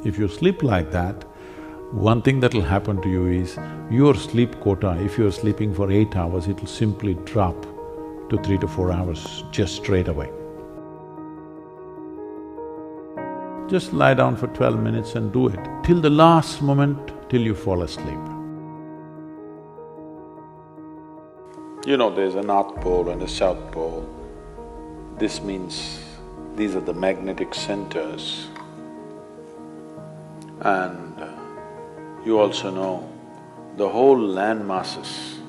If you sleep like that, one thing that'll happen to you is, your sleep quota, if you're sleeping for 8 hours, it'll simply drop to 3 to 4 hours just straight away. Just lie down for 12 minutes and do it, till the last moment, till you fall asleep. You know, there's a North Pole and a South Pole. This means these are the magnetic centers. And you also know the whole land masses,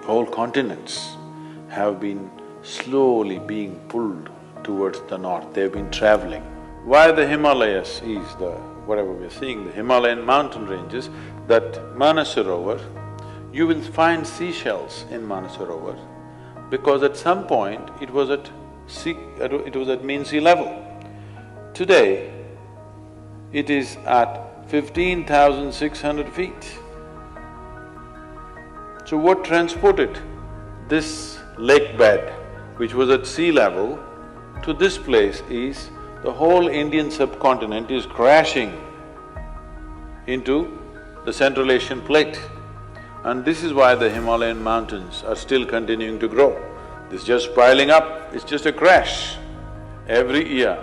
whole continents have been slowly being pulled towards the north, they've been traveling. Why the Himalayas is whatever we're seeing, the Himalayan mountain ranges, that Manasarovar, you will find seashells in Manasarovar because at some point it was at mean sea level. Today, it is at 15,600 feet. So what transported this lake bed, which was at sea level, to this place is the whole Indian subcontinent is crashing into the Central Asian plate. And this is why the Himalayan mountains are still continuing to grow. This is just piling up, it's just a crash. Every year,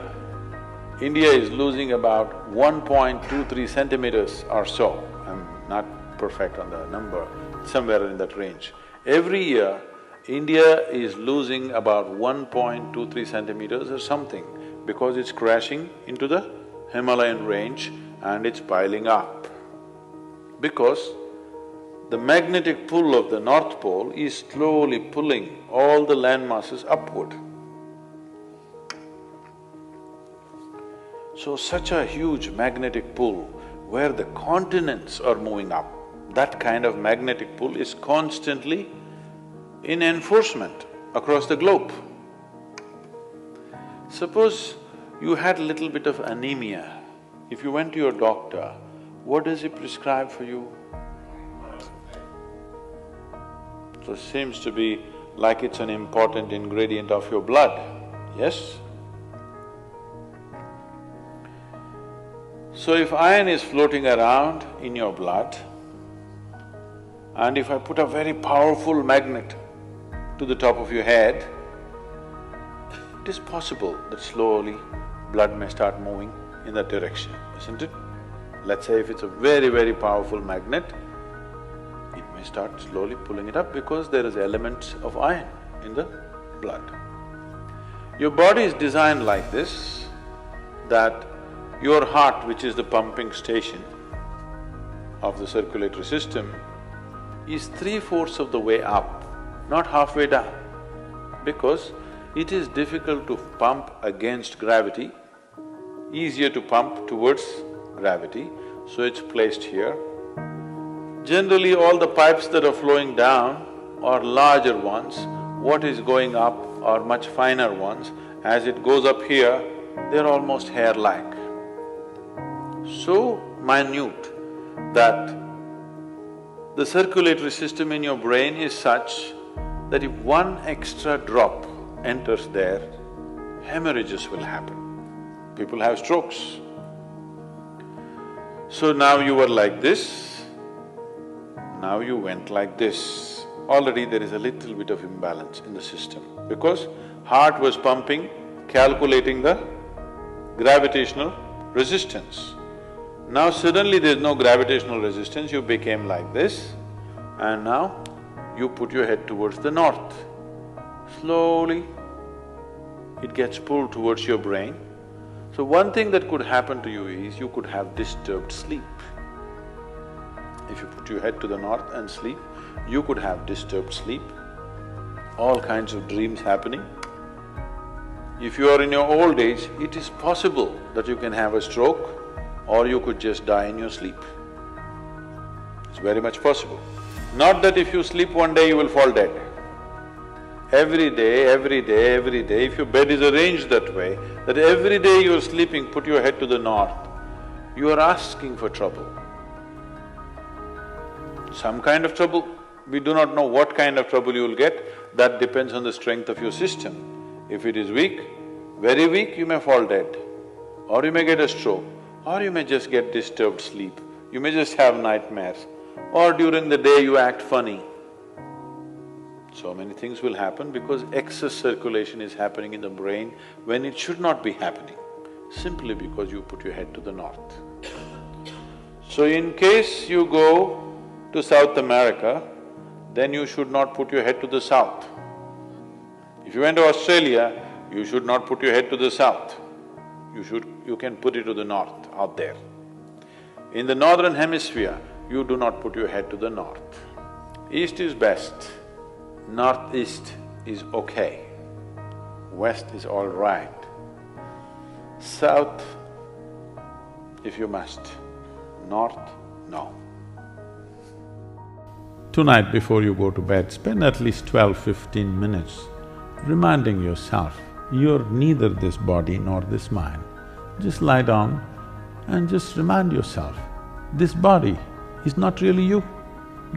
India is losing about 1.23 centimeters or so. I'm not perfect on the number, somewhere in that range. Every year, India is losing about 1.23 centimeters or something because it's crashing into the Himalayan range and it's piling up. Because the magnetic pull of the North Pole is slowly pulling all the land masses upward. So such a huge magnetic pull where the continents are moving up, that kind of magnetic pull is constantly in enforcement across the globe. Suppose you had a little bit of anemia, if you went to your doctor, what does he prescribe for you? So it seems to be like it's an important ingredient of your blood, yes? So if iron is floating around in your blood, and if I put a very powerful magnet to the top of your head, it is possible that slowly blood may start moving in that direction, isn't it? Let's say if it's a very, very powerful magnet, it may start slowly pulling it up because there is elements of iron in the blood. Your body is designed like this, that your heart, which is the pumping station of the circulatory system, is 3/4 of the way up, not halfway down, because it is difficult to pump against gravity, easier to pump towards gravity, so it's placed here. Generally, all the pipes that are flowing down are larger ones, what is going up are much finer ones. As it goes up here, they're almost hair-like. So minute that the circulatory system in your brain is such that if one extra drop enters there, hemorrhages will happen. People have strokes. So now you were like this, now you went like this. Already there is a little bit of imbalance in the system because heart was pumping, calculating the gravitational resistance. Now suddenly there's no gravitational resistance, you became like this, and now you put your head towards the north. Slowly, it gets pulled towards your brain. So one thing that could happen to you is you could have disturbed sleep. If you put your head to the north and sleep, you could have disturbed sleep, all kinds of dreams happening. If you are in your old age, it is possible that you can have a stroke or you could just die in your sleep. It's very much possible. Not that if you sleep one day you will fall dead. Every day, every day, every day, if your bed is arranged that way, that every day you are sleeping, put your head to the north, you are asking for trouble. Some kind of trouble, we do not know what kind of trouble you will get, that depends on the strength of your system. If it is weak, very weak, you may fall dead, or you may get a stroke, or you may just get disturbed sleep, you may just have nightmares, or during the day you act funny. So many things will happen because excess circulation is happening in the brain when it should not be happening, simply because you put your head to the north. So in case you go to South America, then you should not put your head to the south. If you went to Australia, you should not put your head to the south. You can put it to the north, out there. In the northern hemisphere, you do not put your head to the north. East is best, northeast is okay, west is all right. South, if you must, north, no. Tonight before you go to bed, spend at least 12–15 minutes reminding yourself, you're neither this body nor this mind. Just lie down and just remind yourself, this body is not really you.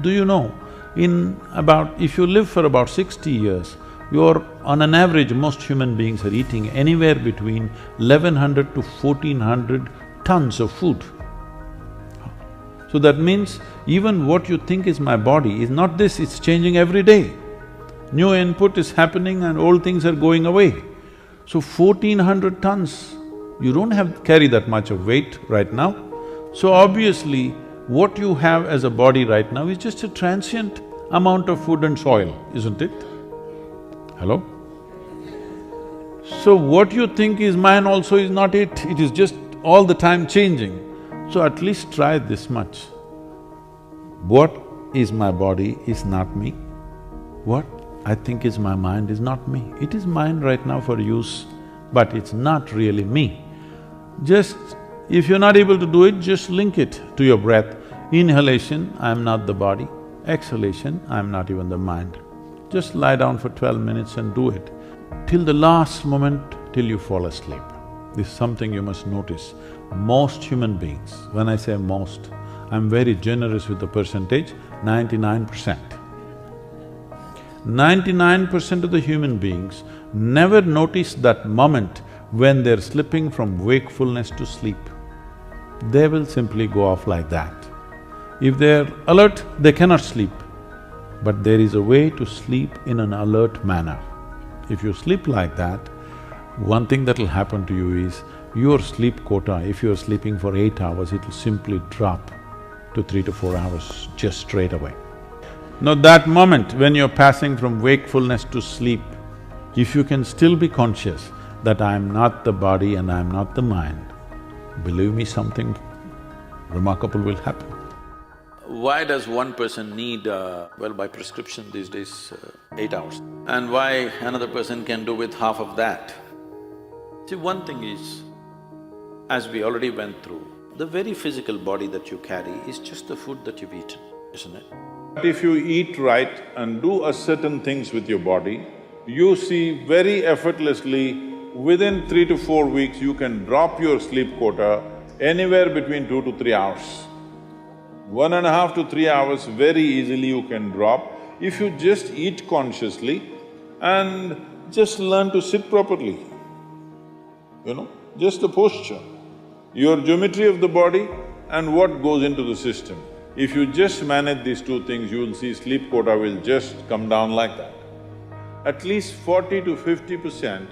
Do you know, if you live for about 60 years, you're… on an average, most human beings are eating anywhere between 1100 to 1400 tons of food. So that means even what you think is my body is not this, it's changing every day. New input is happening and old things are going away. So 1400 tons, you don't carry that much of weight right now. So obviously, what you have as a body right now is just a transient amount of food and soil, isn't it? Hello? So what you think is mine also is not it, it is just all the time changing. So at least try this much. What is my body is not me. What I think is my mind is not me. It is mine right now for use, but it's not really me. Just… if you're not able to do it, just link it to your breath. Inhalation, I'm not the body. Exhalation, I'm not even the mind. Just lie down for 12 minutes and do it, till the last moment, till you fall asleep. This is something you must notice. Most human beings, when I say most, I'm very generous with the percentage, 99%. 99% of the human beings never notice that moment when they're slipping from wakefulness to sleep. They will simply go off like that. If they're alert, they cannot sleep. But there is a way to sleep in an alert manner. If you sleep like that, one thing that'll happen to you is, your sleep quota, if you're sleeping for 8 hours, it'll simply drop to 3 to 4 hours just straight away. Now that moment when you're passing from wakefulness to sleep, if you can still be conscious that I'm not the body and I'm not the mind, believe me, something remarkable will happen. Why does one person need, well, by prescription these days, 8 hours? And why another person can do with half of that? See, one thing is, as we already went through, the very physical body that you carry is just the food that you've eaten, isn't it? But if you eat right and do a certain things with your body, you see very effortlessly, within 3 to 4 weeks, you can drop your sleep quota anywhere between 2 to 3 hours. 1.5 to 3 hours very easily you can drop if you just eat consciously and just learn to sit properly, just the posture, your geometry of the body and what goes into the system. If you just manage these two things, you will see sleep quota will just come down like that. At least 40 to 50%,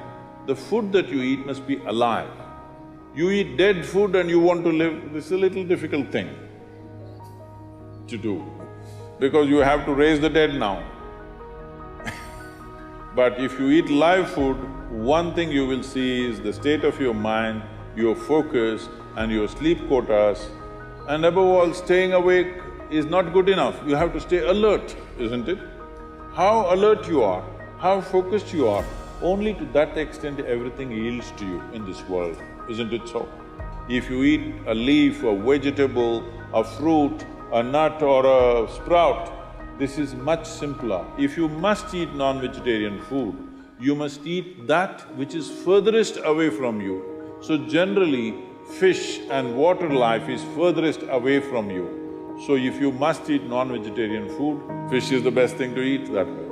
the food that you eat must be alive. You eat dead food and you want to live, this is a little difficult thing to do, because you have to raise the dead now. But if you eat live food, one thing you will see is the state of your mind, your focus and your sleep quotas, and above all, staying awake is not good enough, you have to stay alert, isn't it? How alert you are, how focused you are, only to that extent everything yields to you in this world, isn't it so? If you eat a leaf, a vegetable, a fruit, a nut or a sprout, this is much simpler. If you must eat non-vegetarian food, you must eat that which is furthest away from you. So generally, fish and water life is furthest away from you. So if you must eat non-vegetarian food, fish is the best thing to eat that way.